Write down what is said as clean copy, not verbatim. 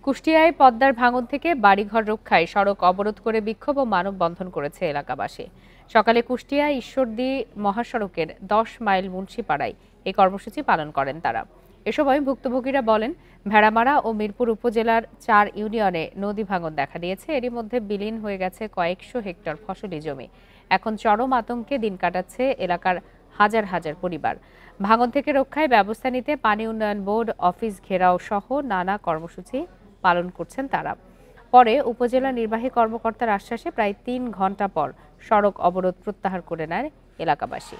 কুষ্টিয়ায় পদ্মার ভাঙন থেকে বাড়িঘর রক্ষায় সড়ক অবরোধ করে বিক্ষোভ ও মানববন্ধন করেছে এলাকাবাসী। সকালে কুষ্টিয়া ঈশ্বরদী মহাসড়কের ১০ মাইল মুন্সিপাড়ায় এই কর্মসূচি পালন করেন তারা। এ সময় ভুক্তভোগীরা বলেন, ভেড়ামারা ও মিরপুর উপজেলার ৪ ইউনিয়নে নদী ভাঙন দেখা দিয়েছে। এরই মধ্যে বিলীন হয়ে গেছে কয়েকশো হেক্টর ফসলি জমি। এখন চরম আতঙ্কে দিন কাটাচ্ছে এলাকার হাজার হাজার পরিবার। ভাঙন থেকে রক্ষায় ব্যবস্থা নিতে পানি উন্নয়ন বোর্ড অফিস ঘেরাও সহ নানা কর্মসূচি পালন করছেন তারা। পরে উপজেলা নির্বাহী কর্মকর্তার আশ্বাসে প্রায় ৩ ঘণ্টা পর সড়ক অবরোধ প্রত্যাহার করে নেয় এলাকাবাসী।